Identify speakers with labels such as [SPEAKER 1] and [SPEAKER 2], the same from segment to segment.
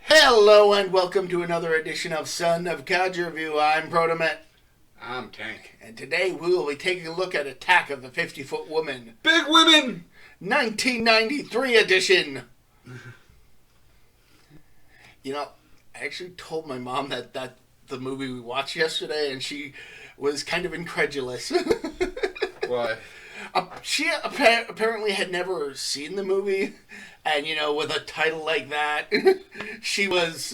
[SPEAKER 1] Hello and welcome to another edition of Son of Kaiju Review. I'm Protomet.
[SPEAKER 2] I'm Tank.
[SPEAKER 1] And today we will be taking a look at Attack of the 50-Foot Woman.
[SPEAKER 2] Big Women!
[SPEAKER 1] 1993 edition. You know, I actually told my mom that the movie we watched yesterday, and she was kind of incredulous.
[SPEAKER 2] Why?
[SPEAKER 1] She apparently had never seen the movie, and with a title like that, she was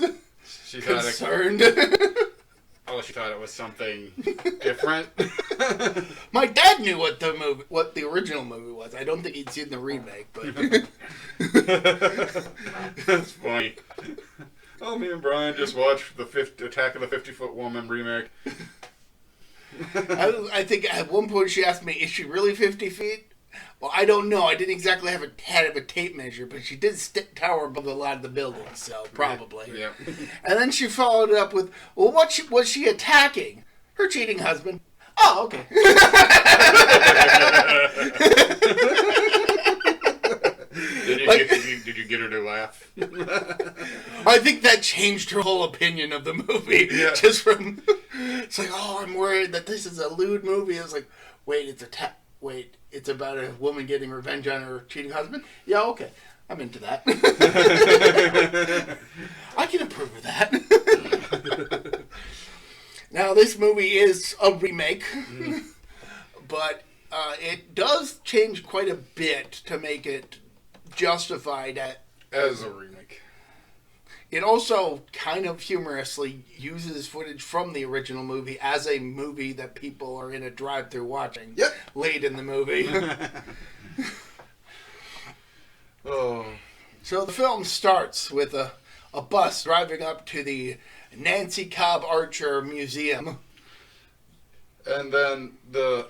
[SPEAKER 1] concerned.
[SPEAKER 2] She thought it was something different.
[SPEAKER 1] My dad knew what the original movie was. I don't think he'd seen the remake, but
[SPEAKER 2] That's funny. Oh, me and Brian just watched the Attack of the 50-Foot Woman remake.
[SPEAKER 1] I think at one point she asked me, "Is she really 50 feet?" Well, I don't know. I didn't exactly have a tape measure, but she did tower above a lot of the buildings, so probably.
[SPEAKER 2] Yeah.
[SPEAKER 1] And then she followed it up with, "Well, what was she attacking? Her cheating husband." Oh, okay.
[SPEAKER 2] Did you get her to laugh?
[SPEAKER 1] I think that changed her whole opinion of the movie.
[SPEAKER 2] Yeah.
[SPEAKER 1] Just from, it's like, oh, I'm worried that this is a lewd movie. It's like, wait, it's about a woman getting revenge on her cheating husband? Yeah, okay. I'm into that. I can approve of that. Now, this movie is a remake, but it does change quite a bit to make it justified
[SPEAKER 2] as a remake.
[SPEAKER 1] It also kind of humorously uses footage from the original movie as a movie that people are in a drive-thru watching late in the movie.
[SPEAKER 2] Oh.
[SPEAKER 1] So the film starts with a bus driving up to the Nancy Cobb Archer Museum.
[SPEAKER 2] And then the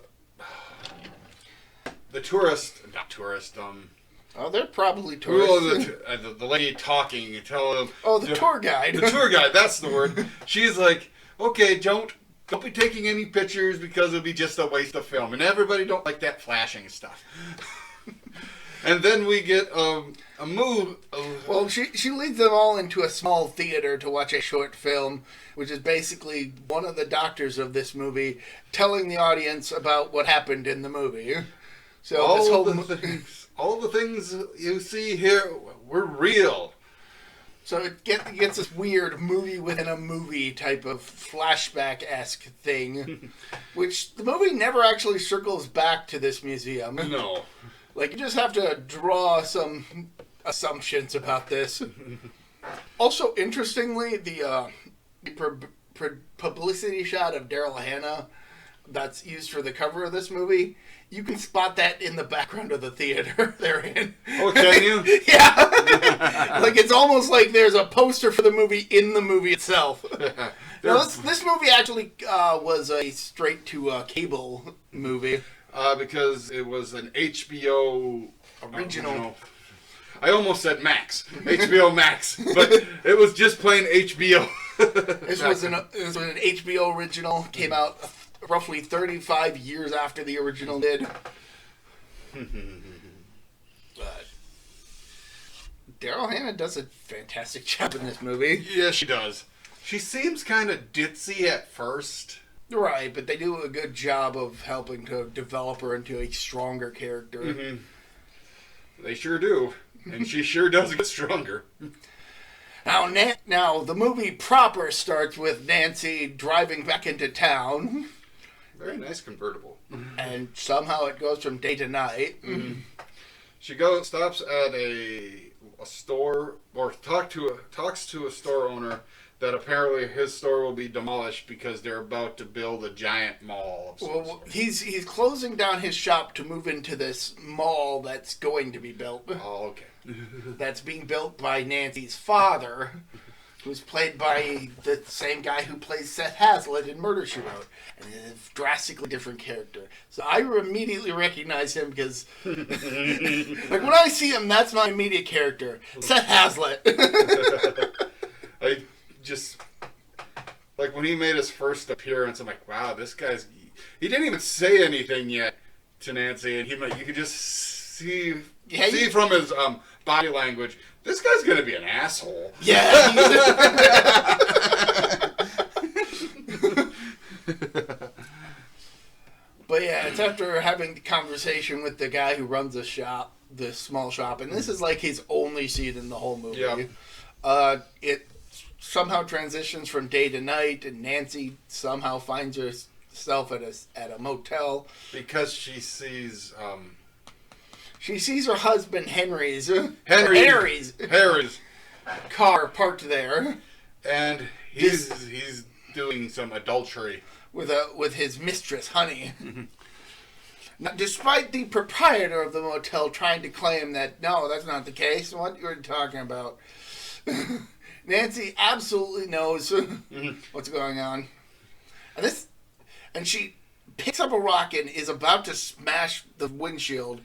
[SPEAKER 1] Oh, they're probably tourists.
[SPEAKER 2] The lady talking, tell them.
[SPEAKER 1] Oh, the tour guide.
[SPEAKER 2] The tour guide, that's the word. She's like, okay, don't be taking any pictures because it'll be just a waste of film. And everybody don't like that flashing stuff. And then we get a move.
[SPEAKER 1] Well, she leads them all into a small theater to watch a short film, which is basically one of the doctors of this movie telling the audience about what happened in the movie. So
[SPEAKER 2] all the things you see here were real.
[SPEAKER 1] So it gets this weird movie within a movie type of flashback-esque thing, which the movie never actually circles back to this museum.
[SPEAKER 2] No.
[SPEAKER 1] Like, you just have to draw some assumptions about this. Also, interestingly, the publicity shot of Daryl Hannah that's used for the cover of this movie, you can spot that in the background of the theater they're in.
[SPEAKER 2] Oh, can you?
[SPEAKER 1] Yeah. Like, it's almost like there's a poster for the movie in the movie itself. Now, this movie actually was a straight-to-cable movie.
[SPEAKER 2] Because it was an HBO
[SPEAKER 1] original.
[SPEAKER 2] I almost said Max. HBO Max. But it was just plain HBO.
[SPEAKER 1] This was an HBO original. Came out roughly 35 years after the original did. But Daryl Hannah does a fantastic job in this movie.
[SPEAKER 2] Yeah, she does. She seems kind of ditzy at first.
[SPEAKER 1] Right, but they do a good job of helping to develop her into a stronger character.
[SPEAKER 2] Mm-hmm. They sure do. And she sure does get stronger.
[SPEAKER 1] Now, the movie proper starts with Nancy driving back into town.
[SPEAKER 2] Very nice convertible.
[SPEAKER 1] And somehow it goes from day to night.
[SPEAKER 2] Mm-hmm. She stops at a store, or talks to a store owner that apparently his store will be demolished because they're about to build a giant mall.
[SPEAKER 1] Well, he's closing down his shop to move into this mall that's going to be built.
[SPEAKER 2] Oh, okay.
[SPEAKER 1] That's being built by Nancy's father, who's played by the same guy who plays Seth Hazlitt in Murder, She Wrote. And a drastically different character. So I immediately recognize him because, like, when I see him, that's my immediate character. Seth Hazlitt.
[SPEAKER 2] I just, like, when he made his first appearance, I'm like, wow, this guy's, he didn't even say anything yet to Nancy, and you could just see from his body language, this guy's going to be an asshole.
[SPEAKER 1] Yeah. But yeah, it's after having the conversation with the guy who runs the shop, the small shop, and this is like his only scene in the whole movie.
[SPEAKER 2] Yeah.
[SPEAKER 1] It somehow transitions from day to night, and Nancy somehow finds herself at a motel
[SPEAKER 2] Because she sees...
[SPEAKER 1] She sees her husband Harry's car parked there,
[SPEAKER 2] and he's doing some adultery
[SPEAKER 1] with his mistress, Honey. Now, despite the proprietor of the motel trying to claim that no, that's not the case, what you're talking about, Nancy absolutely knows what's going on, and she picks up a rock and is about to smash the windshield.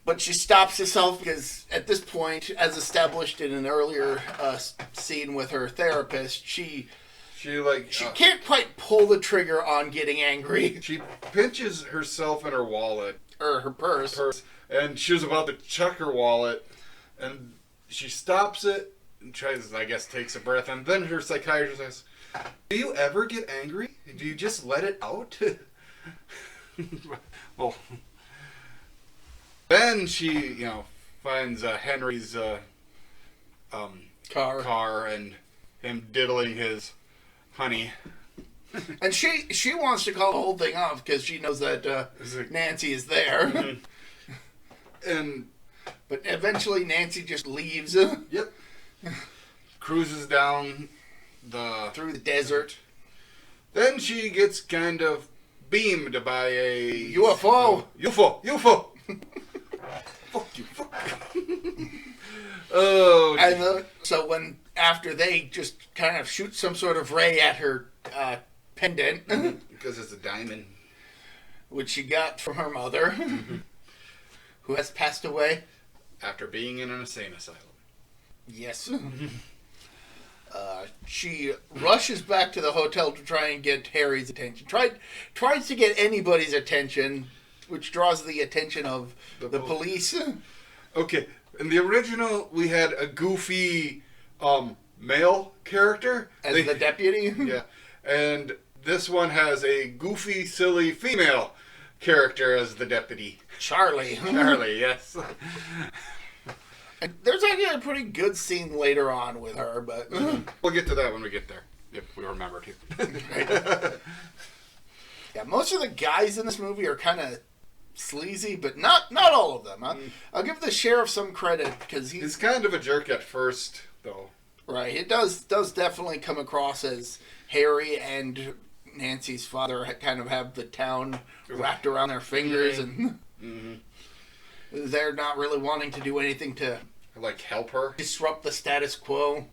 [SPEAKER 1] But she stops herself because at this point, as established in an earlier scene with her therapist, she can't quite pull the trigger on getting angry.
[SPEAKER 2] She pinches herself in her wallet.
[SPEAKER 1] Or her purse.
[SPEAKER 2] And she was about to chuck her wallet. And she stops it and tries, I guess, takes a breath. And then her psychiatrist says, "Do you ever get angry? Do you just let it out?" Well... Then she, finds Henry's car and him diddling his honey.
[SPEAKER 1] And she wants to call the whole thing off because she knows that Nancy is there. But eventually Nancy just leaves.
[SPEAKER 2] Yep. Cruises down
[SPEAKER 1] through the desert.
[SPEAKER 2] Then she gets kind of beamed by a
[SPEAKER 1] UFO.
[SPEAKER 2] UFO. Fuck you. Oh.
[SPEAKER 1] And so after they just kind of shoot some sort of ray at her pendant,
[SPEAKER 2] because it's a diamond,
[SPEAKER 1] which she got from her mother, who has passed away
[SPEAKER 2] after being in an insane asylum.
[SPEAKER 1] Yes. She rushes back to the hotel to try and get Harry's attention. Tries to get anybody's attention, which draws the attention of the police.
[SPEAKER 2] Okay, in the original, we had a goofy male character.
[SPEAKER 1] As the deputy?
[SPEAKER 2] Yeah, and this one has a goofy, silly female character as the deputy.
[SPEAKER 1] Charlie,
[SPEAKER 2] yes.
[SPEAKER 1] And there's actually a pretty good scene later on with her, but...
[SPEAKER 2] We'll get to that when we get there, if we remember to.
[SPEAKER 1] Right. Yeah, most of the guys in this movie are kind of sleazy, but not all of them. I'll give the sheriff some credit because
[SPEAKER 2] he's kind of a jerk at first, though.
[SPEAKER 1] Right, it does definitely come across as Harry and Nancy's father kind of have the town wrapped around their fingers, and they're not really wanting to do anything to
[SPEAKER 2] help her
[SPEAKER 1] disrupt the status quo.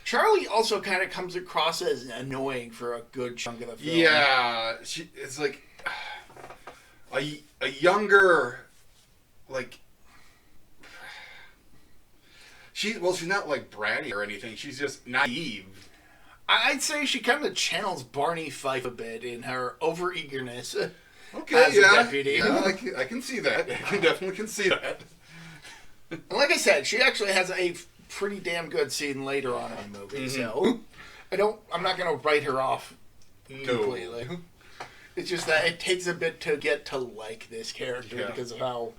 [SPEAKER 1] Charlie also kind of comes across as annoying for a good chunk of the film.
[SPEAKER 2] Yeah, it's like a younger, she's not like bratty or anything. She's just naive.
[SPEAKER 1] I'd say she kind of channels Barney Fife a bit in her over-eagerness.
[SPEAKER 2] Okay,
[SPEAKER 1] as a deputy.
[SPEAKER 2] Yeah, I can see that. I definitely can see that.
[SPEAKER 1] And like I said, she actually has a pretty damn good scene later on in the movie, so I'm not going to write her off completely. It's just that it takes a bit to get to like this character because of how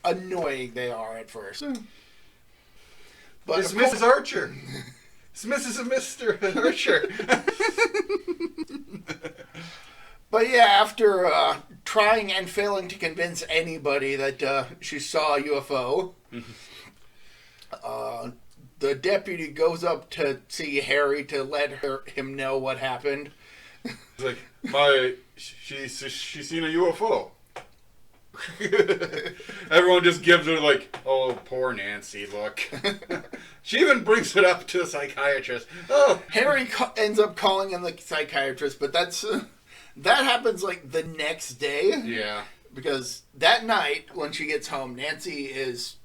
[SPEAKER 1] annoying they are at first. But
[SPEAKER 2] it's Mrs. Archer. It's Mrs. and Mr. Archer.
[SPEAKER 1] But yeah, after trying and failing to convince anybody that she saw a UFO, the deputy goes up to see Harry to let him know what happened.
[SPEAKER 2] It's like, she's seen a UFO. Everyone just gives her oh, poor Nancy, look. She even brings it up to the psychiatrist. Oh,
[SPEAKER 1] Harry ends up calling in the psychiatrist, but that happens the next day.
[SPEAKER 2] Yeah.
[SPEAKER 1] Because that night, when she gets home, Nancy is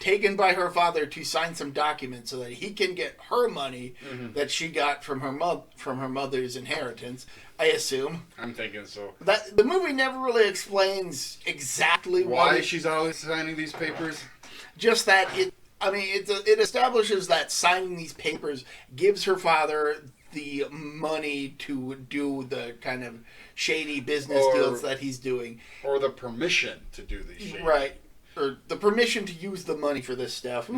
[SPEAKER 1] taken by her father to sign some documents so that he can get her money that she got from her mother's inheritance. I assume.
[SPEAKER 2] I'm thinking so.
[SPEAKER 1] That the movie never really explains exactly
[SPEAKER 2] why she's always signing these papers.
[SPEAKER 1] Just that it establishes that signing these papers gives her father the money to do the kind of shady business deals that he's doing,
[SPEAKER 2] or the permission to do these shady.
[SPEAKER 1] Right. Or the permission to use the money for this stuff.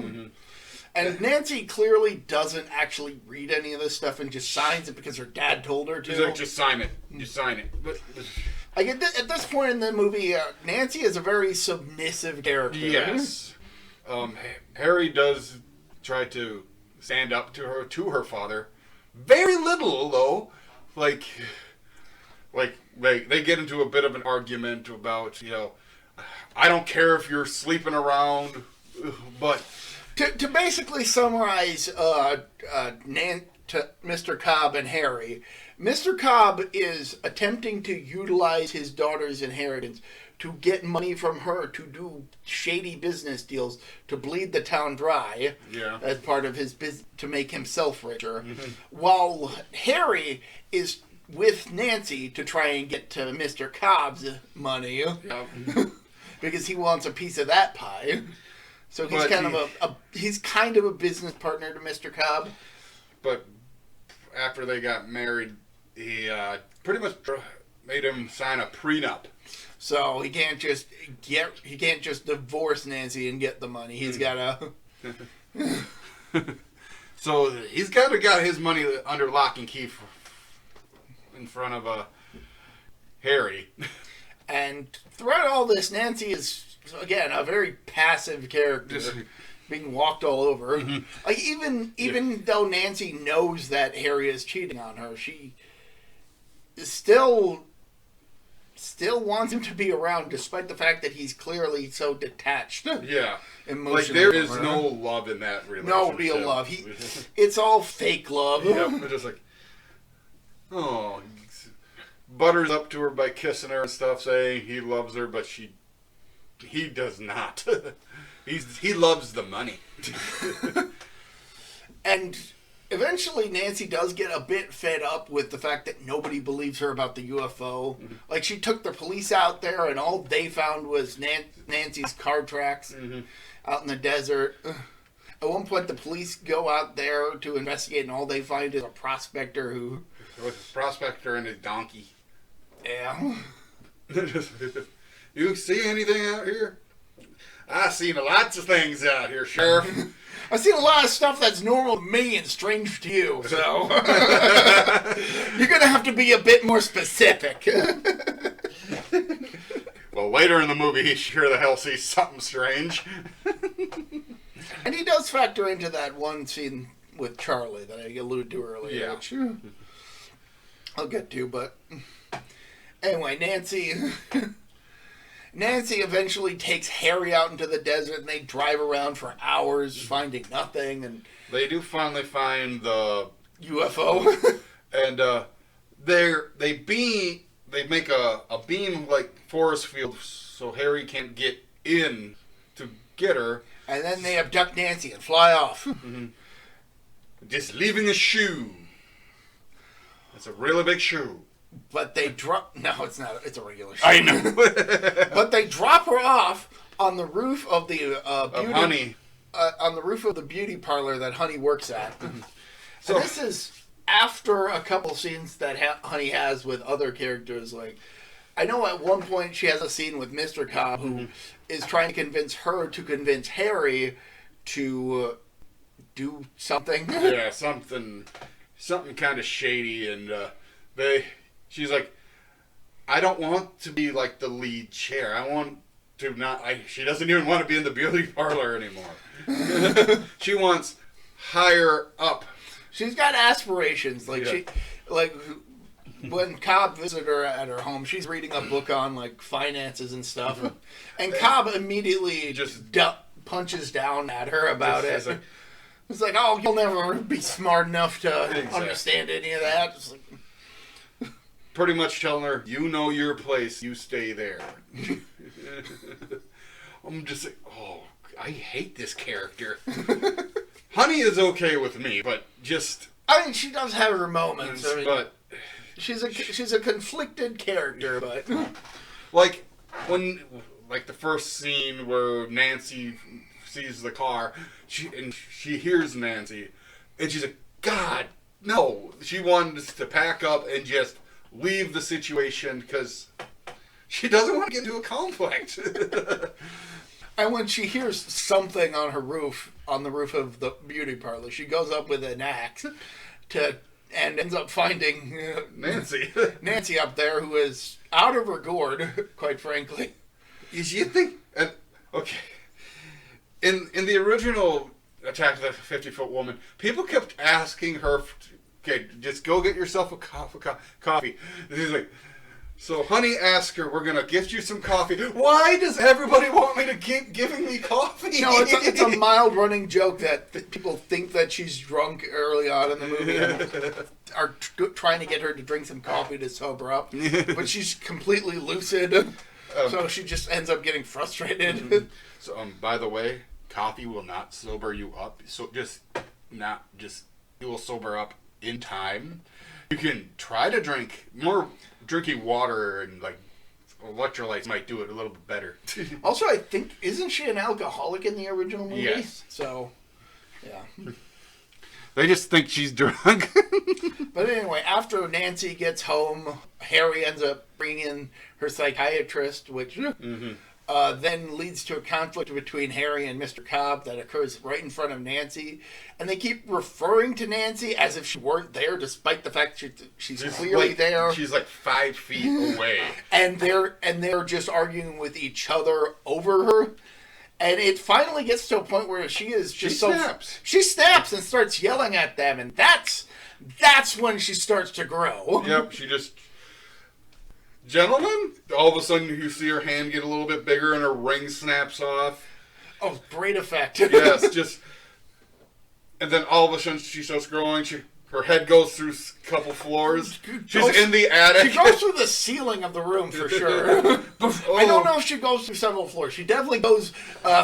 [SPEAKER 1] And Nancy clearly doesn't actually read any of this stuff and just signs it because her dad told her to.
[SPEAKER 2] She's like, just sign it. Just sign it. But
[SPEAKER 1] like at this point in the movie, Nancy is a very submissive character.
[SPEAKER 2] Yes. Harry does try to stand up to her father. Very little, though. Like they get into a bit of an argument about, I don't care if you're sleeping around, but...
[SPEAKER 1] To basically summarize Mr. Cobb and Harry, Mr. Cobb is attempting to utilize his daughter's inheritance to get money from her to do shady business deals to bleed the town dry as part of his business to make himself richer, while Harry is with Nancy to try and get to Mr. Cobb's money because he wants a piece of that pie. So he's he's kind of a business partner to Mr. Cobb. But
[SPEAKER 2] after they got married, he pretty much made him sign a prenup.
[SPEAKER 1] So he can't just divorce Nancy and get the money. He's gotta.
[SPEAKER 2] So he's got his money under lock and key in front of Harry.
[SPEAKER 1] And throughout all this, Nancy is, again, a very passive character, being walked all over. Like even though Nancy knows that Harry is cheating on her, she still wants him to be around, despite the fact that he's clearly so detached.
[SPEAKER 2] Yeah,
[SPEAKER 1] emotionally.
[SPEAKER 2] Like there is no love in that relationship.
[SPEAKER 1] No real love. It's all fake love.
[SPEAKER 2] Yeah, just like, oh, butters up to her by kissing her and stuff, saying he loves her, but he does not. He loves the money. And eventually Nancy does get a bit fed up with the fact that nobody believes her about the UFO. Like, she took the police out there and all they found was Nancy's car tracks out in the desert. At one point the police go out there to investigate and all they find is a prospector with a prospector and a donkey.
[SPEAKER 1] Yeah.
[SPEAKER 2] You see anything out here? I've seen lots of things out here, Sheriff.
[SPEAKER 1] I've seen a lot of stuff that's normal to me and strange to you, so you're going to have to be a bit more specific.
[SPEAKER 2] Well, later in the movie, he sure the hell sees something strange.
[SPEAKER 1] And he does factor into that one scene with Charlie that I alluded to earlier, which I'll get to, but anyway, Nancy eventually takes Harry out into the desert and they drive around for hours finding nothing. And
[SPEAKER 2] they do finally find the
[SPEAKER 1] UFO.
[SPEAKER 2] And they make a beam like force field so Harry can't get in to get her.
[SPEAKER 1] And then they abduct Nancy and fly off.
[SPEAKER 2] Just leaving a shoe. It's a really big shoe.
[SPEAKER 1] But they drop... No, it's not. It's a regular shoe.
[SPEAKER 2] I know.
[SPEAKER 1] But they drop her off on the roof of the beauty...
[SPEAKER 2] Honey.
[SPEAKER 1] On the roof of the beauty parlor that Honey works at. So this is after a couple scenes that Honey has with other characters. Like, I know at one point she has a scene with Mr. Cobb who is trying to convince her to convince Harry to do something.
[SPEAKER 2] Yeah, something kind of shady, and she's like, I don't want to be like the lead chair. I want to not. She doesn't even want to be in the beauty parlor anymore. She wants higher up.
[SPEAKER 1] She's got aspirations. Like when Cobb visited her at her home, she's reading a book on like finances and stuff, and Cobb immediately just punches down at her about it. It's like, oh, you'll never be smart enough to understand any of that. It's like,
[SPEAKER 2] pretty much telling her, you know your place, you stay there. I'm just like, oh I hate this character. Honey is okay with me, but just...
[SPEAKER 1] I mean, she does have her moments. I mean,
[SPEAKER 2] but...
[SPEAKER 1] She's a conflicted character, but...
[SPEAKER 2] Like, when... Like, the first scene where Nancy sees the car, she hears Nancy, and she's like, God, no. She wanted to pack up and just leave the situation because she doesn't want to get into a conflict.
[SPEAKER 1] And when she hears something on the roof of the beauty parlor, she goes up with an axe and ends up finding Nancy up there, who is out of her gourd, quite frankly.
[SPEAKER 2] You think... okay. In the original Attack of the 50-Foot Woman, people kept asking her, okay, just go get yourself a coffee. And she's like, so Honey asked her, we're going to gift you some coffee. Why does everybody want me to keep giving me coffee?
[SPEAKER 1] No, it's a mild running joke that people think that she's drunk early on in the movie and are trying to get her to drink some coffee to sober up. But she's completely lucid, so she just ends up getting frustrated.
[SPEAKER 2] Mm-hmm. So, by the way, coffee will not sober you up. So you will sober up in time. You can try to drink more. Drinking water and like electrolytes might do it a little bit better.
[SPEAKER 1] Also, I think, isn't she an alcoholic in the original movie?
[SPEAKER 2] Yes.
[SPEAKER 1] So, yeah.
[SPEAKER 2] They just think she's drunk.
[SPEAKER 1] But anyway, after Nancy gets home, Harry ends up bringing in her psychiatrist, which then leads to a conflict between Harry and Mr. Cobb that occurs right in front of Nancy. And they keep referring to Nancy as if she weren't there, despite the fact she's clearly there.
[SPEAKER 2] She's like 5 feet away.
[SPEAKER 1] And they're just arguing with each other over her. And it finally gets to a point where she snaps. She snaps and starts yelling at them, and that's when she starts to grow.
[SPEAKER 2] Yep, she just... Gentlemen, all of a sudden you see her hand get a little bit bigger and her ring snaps off.
[SPEAKER 1] Oh, great effect.
[SPEAKER 2] Yes, just... And then all of a sudden she starts growing. Her head goes through a couple floors. She's in the attic.
[SPEAKER 1] She goes through the ceiling of the room for sure. I don't know if she goes through several floors. She definitely goes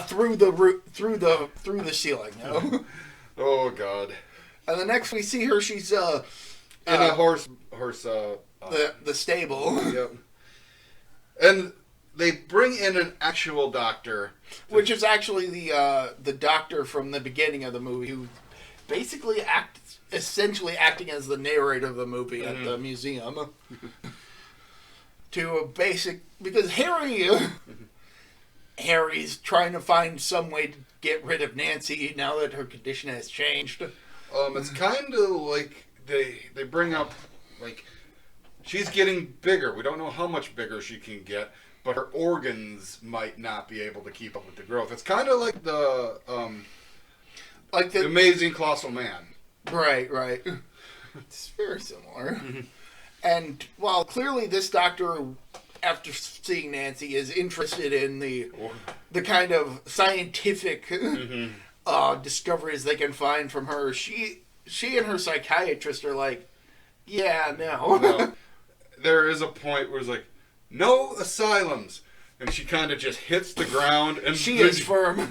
[SPEAKER 1] through the ceiling. You know?
[SPEAKER 2] Oh God!
[SPEAKER 1] And the next we see her, she's in
[SPEAKER 2] a horse.
[SPEAKER 1] The stable.
[SPEAKER 2] Yep. And they bring in an actual doctor,
[SPEAKER 1] which is actually the doctor from the beginning of the movie, who basically essentially acting as the narrator of the movie at the museum. Because Harry's trying to find some way to get rid of Nancy now that her condition has changed.
[SPEAKER 2] It's kind of like they bring up, like, she's getting bigger. We don't know how much bigger she can get, but her organs might not be able to keep up with the growth. It's kind of like the Amazing Colossal Man.
[SPEAKER 1] Right. It's very similar. And while clearly this doctor, after seeing Nancy, is interested in the kind of scientific discoveries they can find from her, she and her psychiatrist are like, yeah, no.
[SPEAKER 2] There is a point where it's like, no asylums. And she kind of just hits the ground. And
[SPEAKER 1] she is firm.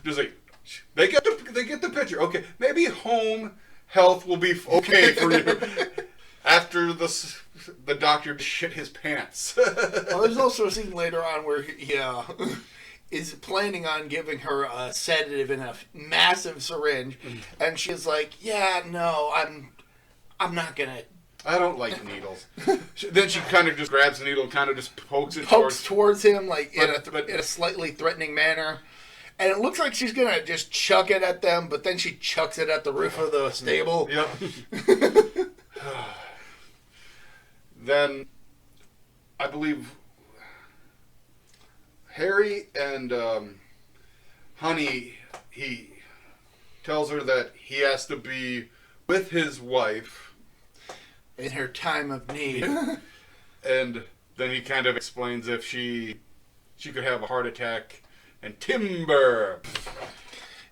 [SPEAKER 2] Just like, they get the picture. Okay, maybe home health will be okay for you. After the doctor shit his pants.
[SPEAKER 1] Well, there's also a scene later on where he is planning on giving her a sedative in a massive syringe, and she's like, yeah, no, I'm not gonna...
[SPEAKER 2] I don't like needles. Then she kind of just grabs the needle and kind of just pokes
[SPEAKER 1] towards him, like in a slightly threatening manner. And it looks like she's going to just chuck it at them, but then she chucks it at the roof of the stable.
[SPEAKER 2] Yep. Then, I believe, Harry and Honey, he tells her that he has to be with his wife
[SPEAKER 1] in her time of need.
[SPEAKER 2] And then he kind of explains if she could have a heart attack and timber.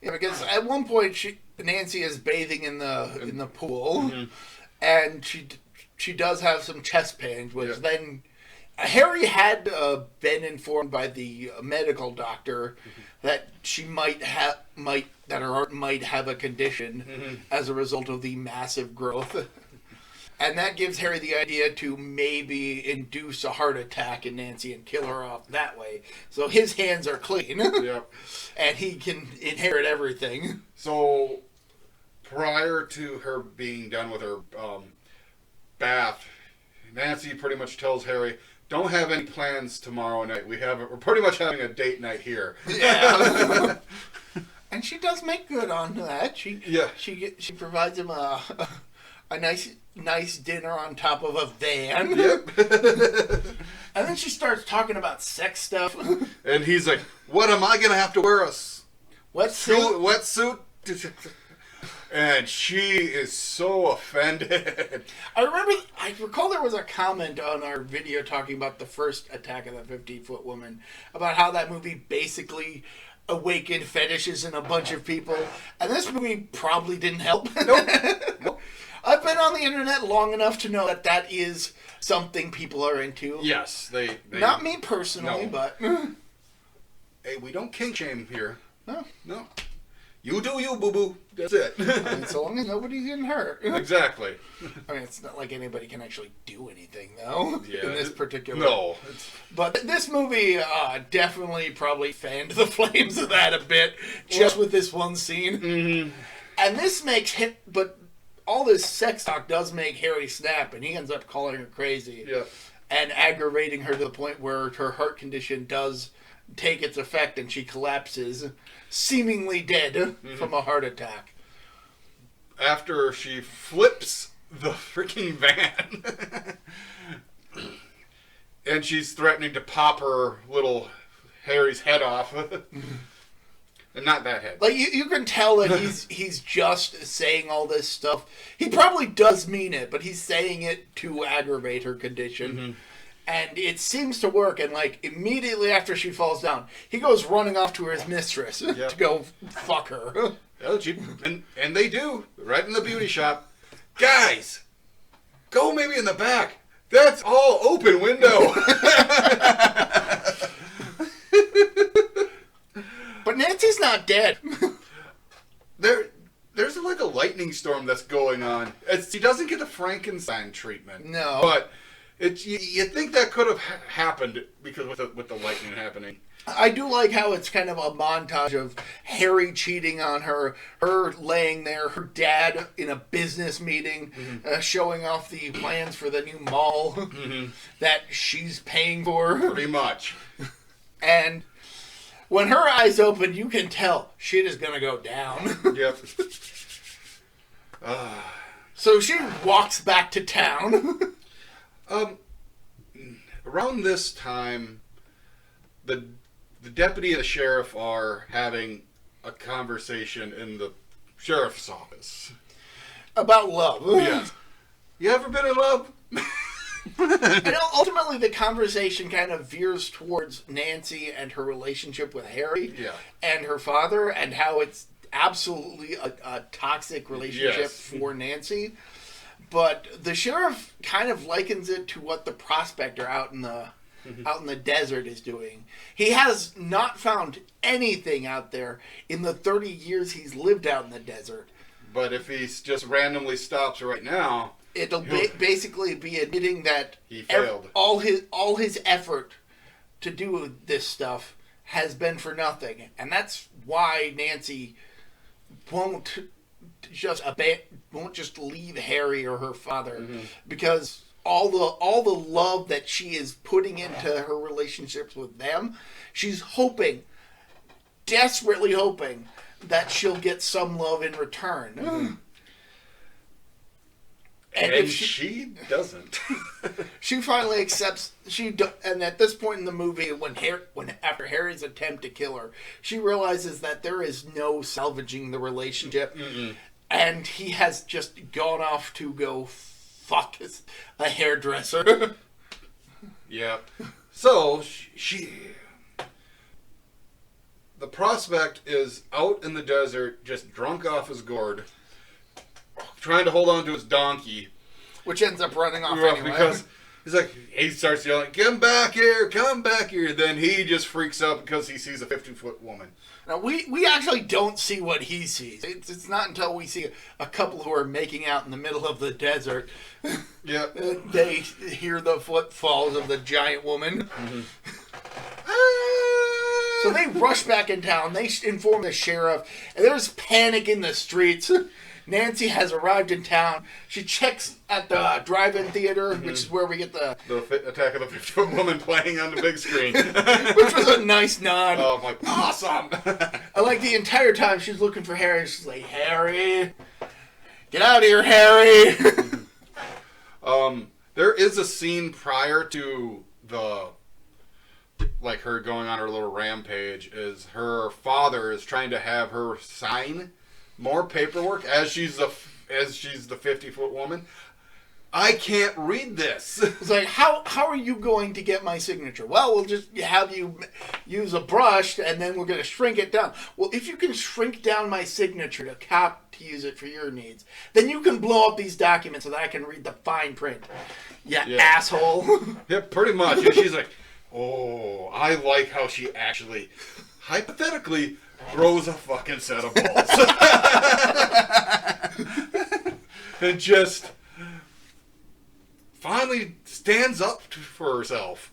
[SPEAKER 1] Yeah, because at one point Nancy is bathing in the pool, and she does have some chest pains, which then Harry had been informed by the medical doctor that she might have a condition as a result of the massive growth. And that gives Harry the idea to maybe induce a heart attack in Nancy and kill her off that way. So his hands are clean.
[SPEAKER 2] Yep.
[SPEAKER 1] And he can inherit everything.
[SPEAKER 2] So prior to her being done with her bath, Nancy pretty much tells Harry, "Don't have any plans tomorrow night. We're pretty much having a date night here."
[SPEAKER 1] Yeah. And she does make good on that. She provides him a nice dinner on top of a van.
[SPEAKER 2] Yep.
[SPEAKER 1] And then she starts talking about sex stuff.
[SPEAKER 2] And he's like, "What am I gonna have to wear
[SPEAKER 1] Wetsuit?
[SPEAKER 2] And she is so offended.
[SPEAKER 1] I recall there was a comment on our video talking about the first Attack of the 15-Foot Woman, about how that movie basically awakened fetishes in a bunch of people, and this movie probably didn't help.
[SPEAKER 2] Nope.
[SPEAKER 1] I've been on the internet long enough to know that is something people are into.
[SPEAKER 2] Yes, they
[SPEAKER 1] Not me personally, but...
[SPEAKER 2] Hey, we don't kink shame here.
[SPEAKER 1] No.
[SPEAKER 2] You do you, boo-boo. That's it.
[SPEAKER 1] I mean, so long as nobody's getting hurt.
[SPEAKER 2] Exactly.
[SPEAKER 1] I mean, it's not like anybody can actually do anything, though,
[SPEAKER 2] Yeah,
[SPEAKER 1] in this particular...
[SPEAKER 2] No.
[SPEAKER 1] But this movie definitely probably fanned the flames of that a bit, just with this one scene.
[SPEAKER 2] Mm-hmm.
[SPEAKER 1] And this makes him... But all this sex talk does make Harry snap, and he ends up calling her crazy.
[SPEAKER 2] Yeah.
[SPEAKER 1] And aggravating her to the point where her heart condition does take its effect, and she collapses, seemingly dead from a heart attack.
[SPEAKER 2] After she flips the freaking van. And she's threatening to pop her little Harry's head off. And not that head.
[SPEAKER 1] Like, you can tell that he's just saying all this stuff. He probably does mean it, but he's saying it to aggravate her condition. Mm-hmm. And it seems to work, and like immediately after she falls down, he goes running off to his mistress to go fuck her.
[SPEAKER 2] And they do, right in the beauty shop. Guys, go maybe in the back. That's all open window.
[SPEAKER 1] But Nancy's not dead.
[SPEAKER 2] There's like a lightning storm that's going on. She doesn't get the Frankenstein treatment.
[SPEAKER 1] No.
[SPEAKER 2] But you think that could have happened because with the lightning happening.
[SPEAKER 1] I do like how it's kind of a montage of Harry cheating on her laying there, her dad in a business meeting, showing off the plans for the new mall that she's paying for.
[SPEAKER 2] Pretty much.
[SPEAKER 1] And when her eyes open, you can tell shit is going to go down.
[SPEAKER 2] Yep.
[SPEAKER 1] So she walks back to town.
[SPEAKER 2] Around this time, the deputy and the sheriff are having a conversation in the sheriff's office.
[SPEAKER 1] About love.
[SPEAKER 2] Yeah. You ever been in love?
[SPEAKER 1] And ultimately, the conversation kind of veers towards Nancy and her relationship with Harry and her father, and how it's absolutely a toxic relationship for Nancy. But the sheriff kind of likens it to what the prospector out in the desert is doing. He has not found anything out there in the 30 years he's lived out in the desert.
[SPEAKER 2] But if he just randomly stops right now,
[SPEAKER 1] it'll basically be admitting that
[SPEAKER 2] he failed.
[SPEAKER 1] All his effort to do this stuff has been for nothing, and that's why Nancy won't just leave Harry or her father, because all the love that she is putting into her relationships with them, she's desperately hoping that she'll get some love in return.
[SPEAKER 2] And if she doesn't.
[SPEAKER 1] She finally accepts. And at this point in the movie, after Harry's attempt to kill her, she realizes that there is no salvaging the relationship, and he has just gone off to go fuck a hairdresser.
[SPEAKER 2] Yeah. So the prospect is out in the desert, just drunk off his gourd, trying to hold on to his donkey,
[SPEAKER 1] which ends up running off anyway.
[SPEAKER 2] Because He's like, he starts yelling, come back here, come back here. Then he just freaks out because he sees a 50-foot woman.
[SPEAKER 1] Now, we actually don't see what he sees. It's not until we see a couple who are making out in the middle of the desert.
[SPEAKER 2] Yeah.
[SPEAKER 1] They hear the footfalls of the giant woman.
[SPEAKER 2] Mm-hmm.
[SPEAKER 1] So they rush back in town. They inform the sheriff. And there's panic in the streets. Nancy has arrived in town. She checks at the drive-in theater, which is where we get the
[SPEAKER 2] Attack of the 50-foot woman playing on the big screen.
[SPEAKER 1] which was a nice nod.
[SPEAKER 2] Oh, I'm like, awesome!
[SPEAKER 1] I like the entire time she's looking for Harry. She's like, Harry, get out of here, Harry.
[SPEAKER 2] There is a scene prior to her going on her little rampage. Is her father is trying to have her sign more paperwork as she's the 50-foot woman. I can't read this.
[SPEAKER 1] It's like, how are you going to get my signature? Well, we'll just have you use a brush, and then we're going to shrink it down. Well, if you can shrink down my signature to use it for your needs, then you can blow up these documents so that I can read the fine print. Yeah. Asshole.
[SPEAKER 2] Yeah, pretty much. And she's like, oh, I like how she actually, hypothetically, grows a fucking set of balls. And just finally stands up for herself.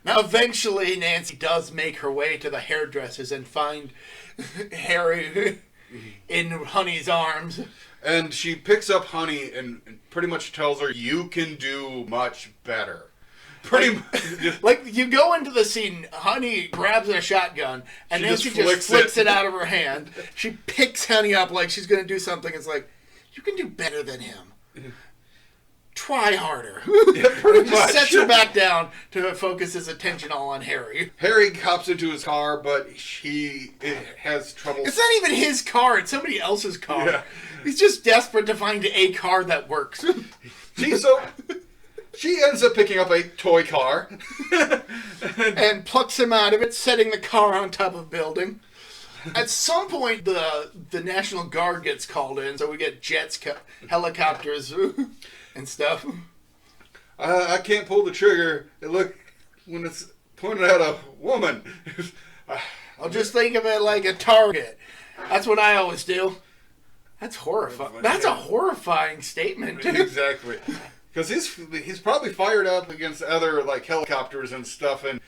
[SPEAKER 1] Now, eventually, Nancy does make her way to the hairdressers and find Harry in Honey's arms.
[SPEAKER 2] And she picks up Honey and pretty much tells her, you can do much better. Pretty much.
[SPEAKER 1] Like, you go into the scene, Honey grabs a shotgun, and Nancy just flicks it out of her hand. She picks Honey up like she's going to do something. It's like, you can do better than him. Try harder.
[SPEAKER 2] Yeah, pretty much.
[SPEAKER 1] Sets her back down to focus his attention all on Harry.
[SPEAKER 2] Harry hops into his car, but he has trouble.
[SPEAKER 1] It's not even his car. It's somebody else's car.
[SPEAKER 2] Yeah.
[SPEAKER 1] He's just desperate to find a car that works.
[SPEAKER 2] She ends up picking up a toy car.
[SPEAKER 1] and plucks him out of it, setting the car on top of a building. At some point, the National Guard gets called in, so we get jets, helicopters, and stuff.
[SPEAKER 2] I can't pull the trigger. Look, when it's pointed at a woman.
[SPEAKER 1] I'll just think of it like a target. That's what I always do. That's horrifying. That's a horrifying statement.
[SPEAKER 2] Exactly. Because he's probably fired up against other helicopters and stuff, and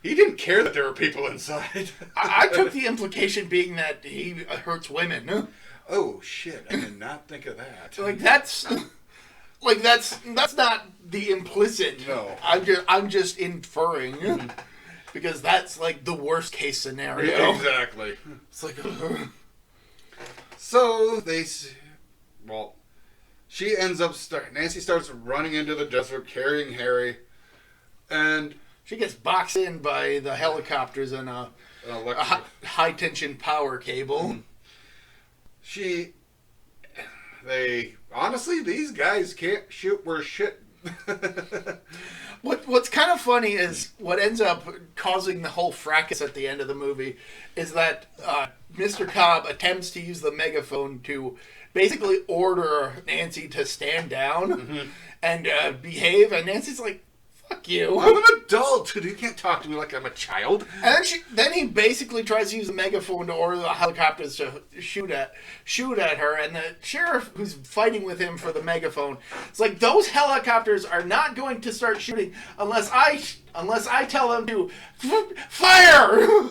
[SPEAKER 2] he didn't care that there were people inside.
[SPEAKER 1] I took the implication being that he hurts women.
[SPEAKER 2] Oh shit! I did not think of that.
[SPEAKER 1] That's not the implicit.
[SPEAKER 2] No.
[SPEAKER 1] I'm just inferring because that's the worst case scenario.
[SPEAKER 2] Yeah, exactly.
[SPEAKER 1] It's like.
[SPEAKER 2] So she ends up. Nancy starts running into the desert carrying Harry, and
[SPEAKER 1] she gets boxed in by the helicopters and a high tension power cable.
[SPEAKER 2] Honestly, these guys can't shoot worth shit.
[SPEAKER 1] What's kind of funny is what ends up causing the whole fracas at the end of the movie is that Mr. Cobb attempts to use the megaphone to basically order Nancy to stand down and behave, and Nancy's like, fuck you.
[SPEAKER 2] I'm an adult. You can't talk to me like I'm a child.
[SPEAKER 1] And then he basically tries to use the megaphone to order the helicopters to shoot at her, and the sheriff who's fighting with him for the megaphone, it's like, those helicopters are not going to start shooting unless I tell them to fire.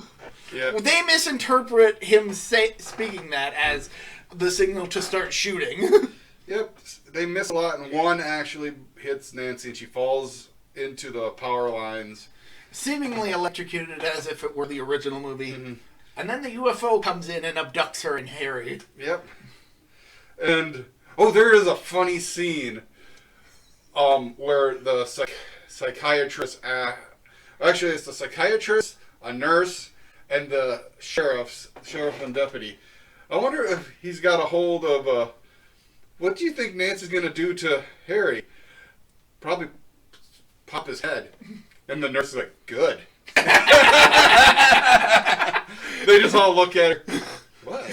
[SPEAKER 1] Yeah. Well, they misinterpret him speaking that as the signal to start shooting.
[SPEAKER 2] Yep, they miss a lot, and one actually hits Nancy, and she falls into the power lines.
[SPEAKER 1] Seemingly electrocuted as if it were the original movie. Mm-hmm. And then the UFO comes in and abducts her and Harry. Yep.
[SPEAKER 2] And, there is a funny scene where the psychiatrist... actually, it's the psychiatrist, a nurse, and the sheriff and deputy. I wonder if he's got a hold of... what do you think Nancy's going to do to Harry? Probably pop his head. And the nurse is like, good. They just all look at her. What?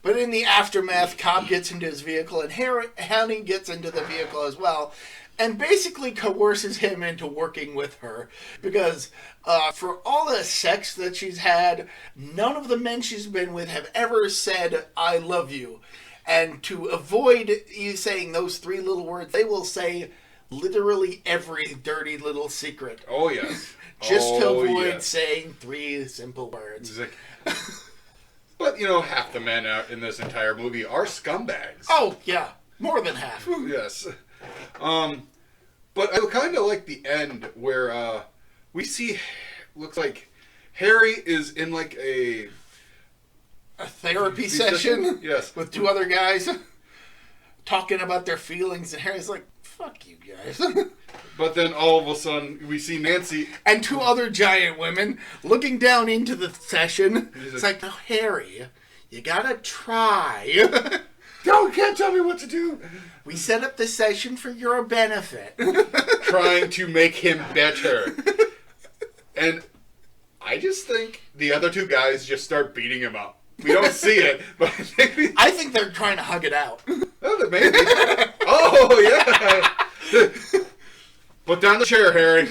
[SPEAKER 1] But in the aftermath, Cobb gets into his vehicle, and Honey gets into the vehicle as well, and basically coerces him into working with her. Because for all the sex that she's had, none of the men she's been with have ever said, "I love you." And to avoid you saying those 3 little words, they will say literally every dirty little secret.
[SPEAKER 2] Oh, yes.
[SPEAKER 1] Just to avoid saying 3 simple words.
[SPEAKER 2] But, you know, half the men in this entire movie are scumbags.
[SPEAKER 1] Oh, yeah. More than half.
[SPEAKER 2] Yes. But I kind of like the end where we see, looks like Harry is in like a
[SPEAKER 1] therapy session?
[SPEAKER 2] Yes.
[SPEAKER 1] With 2 other guys talking about their feelings, and Harry's like, fuck you guys.
[SPEAKER 2] But then all of a sudden, we see Nancy.
[SPEAKER 1] And 2 other giant women looking down into the session. It's like, oh, Harry, you gotta try.
[SPEAKER 2] Can't tell me what to do.
[SPEAKER 1] We set up the session for your benefit.
[SPEAKER 2] Trying to make him better. And I just think the other 2 guys just start beating him up. We don't see it, but
[SPEAKER 1] I think they're trying to hug it out.
[SPEAKER 2] Oh, maybe. Oh, yeah. Put down the chair, Harry.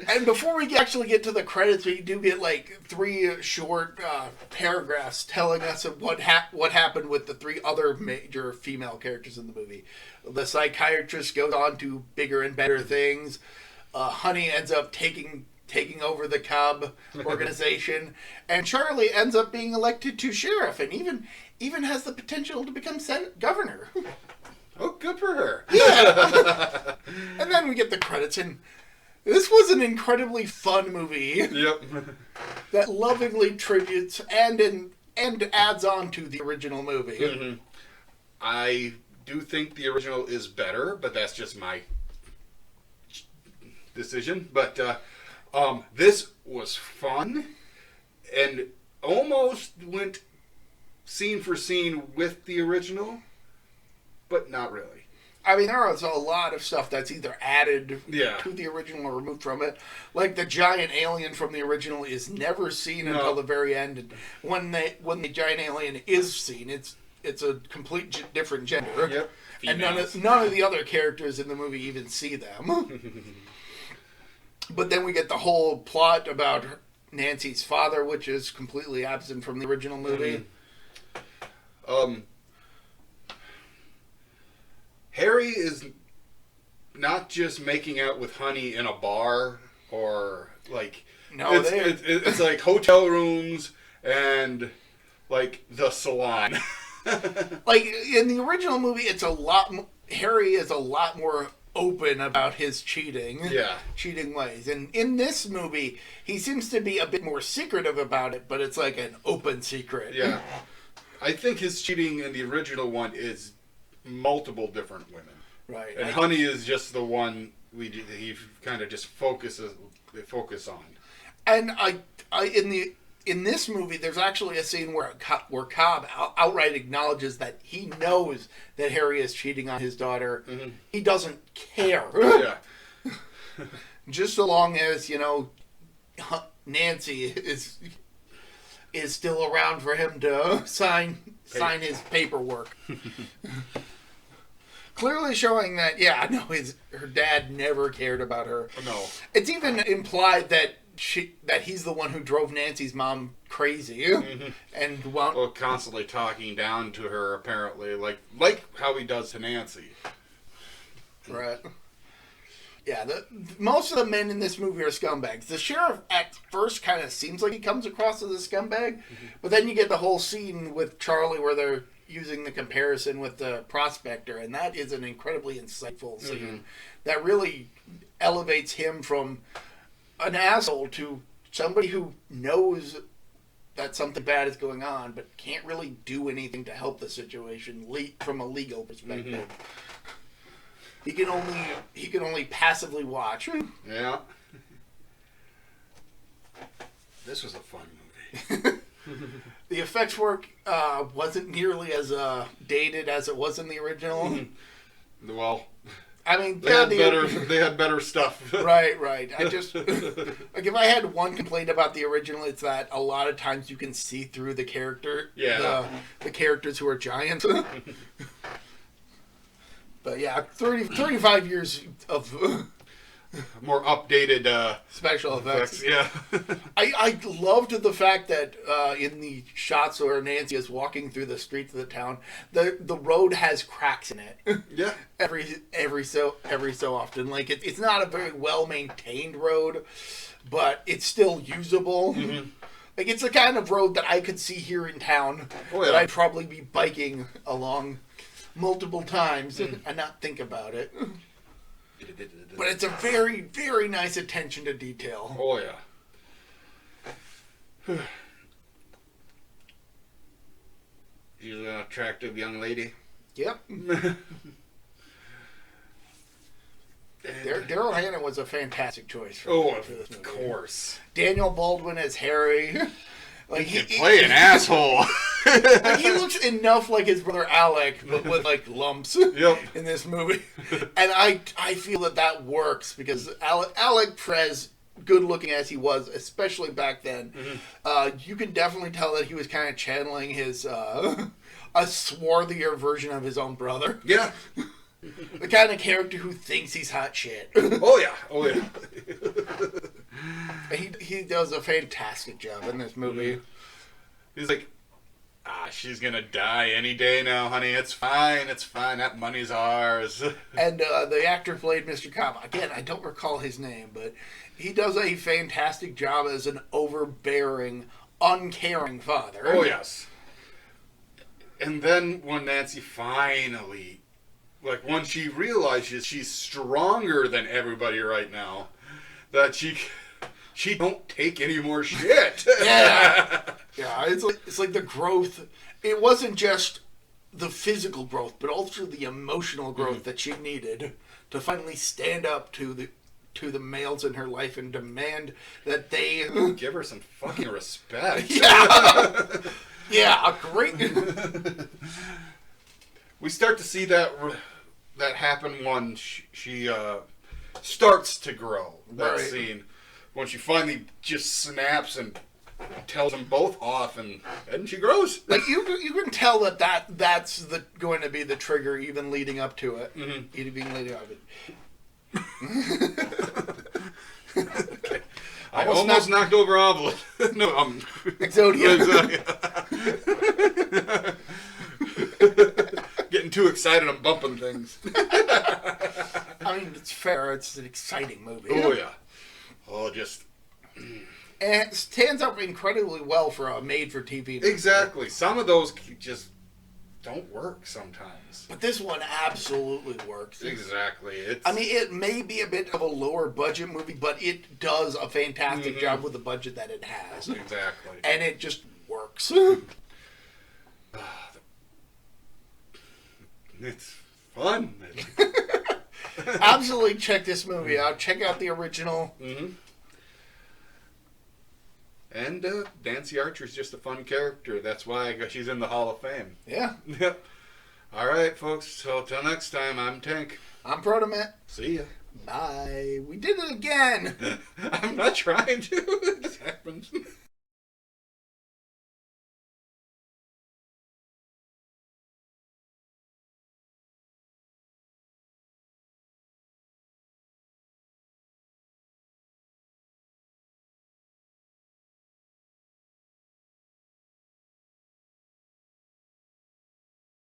[SPEAKER 1] And before we actually get to the credits, we do get like 3 short paragraphs telling us of what happened with the 3 other major female characters in the movie. The psychiatrist goes on to bigger and better things. Honey ends up taking over the Cobb organization, and Charlie ends up being elected to sheriff, and even has the potential to become governor.
[SPEAKER 2] Oh, good for her.
[SPEAKER 1] Yeah. And then we get the credits, and this was an incredibly fun movie.
[SPEAKER 2] Yep.
[SPEAKER 1] That lovingly tributes and adds on to the original movie.
[SPEAKER 2] Mm-hmm. I do think the original is better, but that's just my decision. But this was fun and almost went scene for scene with the original, but not really.
[SPEAKER 1] I mean, there was a lot of stuff that's either added
[SPEAKER 2] Yeah.
[SPEAKER 1] to the original or removed from it. Like the giant alien from the original is never seen until the very end. And when the giant alien is seen, it's a complete different gender.
[SPEAKER 2] Yep.
[SPEAKER 1] And none of the other characters in the movie even see them. But then we get the whole plot about Nancy's father, which is completely absent from the original movie.
[SPEAKER 2] Harry is not just making out with Honey in a bar or like it's like hotel rooms and like the salon.
[SPEAKER 1] Like in the original movie, it's a lot. Harry is a lot more open about his cheating ways, and in this movie, he seems to be a bit more secretive about it. But it's like an open secret.
[SPEAKER 2] Yeah, I think his cheating in the original one is multiple different women.
[SPEAKER 1] Right.
[SPEAKER 2] And Honey is just the one he kind of just focus on.
[SPEAKER 1] And in this movie, there's actually a scene where Cobb outright acknowledges that he knows that Harry is cheating on his daughter. Mm-hmm. He doesn't care.
[SPEAKER 2] Yeah.
[SPEAKER 1] Just so long as, Nancy is still around for him to sign his paperwork. Clearly showing that, her dad never cared about her.
[SPEAKER 2] No.
[SPEAKER 1] It's even implied that he's the one who drove Nancy's mom crazy, and
[SPEAKER 2] constantly talking down to her, apparently, like how he does to Nancy.
[SPEAKER 1] Right. Yeah, most of the men in this movie are scumbags. The sheriff at first kind of seems like he comes across as a scumbag, but then you get the whole scene with Charlie where they're using the comparison with the prospector, and that is an incredibly insightful scene that really elevates him from an asshole to somebody who knows that something bad is going on but can't really do anything to help the situation from a legal perspective. He can only passively watch.
[SPEAKER 2] Yeah. This was a fun movie.
[SPEAKER 1] The effects work wasn't nearly as dated as it was in the original.
[SPEAKER 2] Well,
[SPEAKER 1] I mean,
[SPEAKER 2] They had better stuff.
[SPEAKER 1] Right. I just like if I had one complaint about the original, it's that a lot of times you can see through the character.
[SPEAKER 2] Yeah.
[SPEAKER 1] The characters who are giants. But yeah, 35 years of
[SPEAKER 2] More updated
[SPEAKER 1] special effects.
[SPEAKER 2] Yeah.
[SPEAKER 1] I loved the fact that in the shots where Nancy is walking through the streets of the town, the road has cracks in it.
[SPEAKER 2] Yeah.
[SPEAKER 1] Every so often. Like it's not a very well maintained road, but it's still usable. Mm-hmm. Like it's the kind of road that I could see here in town that I'd probably be biking along multiple times and not think about it. But it's a very, very nice attention to detail.
[SPEAKER 2] Oh, yeah. She's an attractive young lady.
[SPEAKER 1] Yep. Daryl Hannah was a fantastic choice for this movie.
[SPEAKER 2] Of course.
[SPEAKER 1] Daniel Baldwin as Harry. Like
[SPEAKER 2] he can play an asshole.
[SPEAKER 1] Like he looks enough like his brother Alec, but with like lumps in this movie. And I feel that works because Alec Perez, good looking as he was, especially back then, you can definitely tell that he was kind of channeling his a swarthier version of his own brother.
[SPEAKER 2] Yeah.
[SPEAKER 1] The kind of character who thinks he's hot shit.
[SPEAKER 2] Oh yeah.
[SPEAKER 1] He does a fantastic job in this movie.
[SPEAKER 2] He's like, she's gonna die any day now, honey. It's fine. That money's ours.
[SPEAKER 1] And the actor played Mr. Cobb. Again, I don't recall his name, but he does a fantastic job as an overbearing, uncaring father.
[SPEAKER 2] Oh yes. And then when Nancy finally, like when she realizes she's stronger than everybody right now, that she don't take any more shit.
[SPEAKER 1] Yeah, it's like the growth. It wasn't just the physical growth, but also the emotional growth that she needed to finally stand up to the males in her life and demand that they
[SPEAKER 2] give her some fucking respect.
[SPEAKER 1] Yeah, great.
[SPEAKER 2] We start to see that happen when she starts to grow. That scene. When she finally just snaps and tells them both off, and she grows.
[SPEAKER 1] Like you can tell that's going to be the trigger, even leading up to it.
[SPEAKER 2] Mm-hmm.
[SPEAKER 1] Even leading up to it.
[SPEAKER 2] Okay. I almost knocked over Omelet. No,
[SPEAKER 1] Exodia.
[SPEAKER 2] Getting too excited, I'm bumping things.
[SPEAKER 1] I mean, it's fair. It's an exciting movie.
[SPEAKER 2] Oh yeah. Oh, just.
[SPEAKER 1] And it stands up incredibly well for a made-for-TV movie.
[SPEAKER 2] Exactly. Some of those just don't work sometimes.
[SPEAKER 1] But this one absolutely works.
[SPEAKER 2] Exactly.
[SPEAKER 1] It may be a bit of a lower budget movie, but it does a fantastic job with the budget that it has.
[SPEAKER 2] Exactly.
[SPEAKER 1] And it just works.
[SPEAKER 2] It's fun.
[SPEAKER 1] Absolutely check this movie out. Check out the original.
[SPEAKER 2] Mm-hmm. And Nancy Archer's just a fun character. That's why she's in the Hall of Fame.
[SPEAKER 1] Yeah.
[SPEAKER 2] Yep. All right, folks. So till next time, I'm Tank.
[SPEAKER 1] I'm Protomet.
[SPEAKER 2] See ya.
[SPEAKER 1] Bye. We did it again.
[SPEAKER 2] I'm not trying to. It just happens.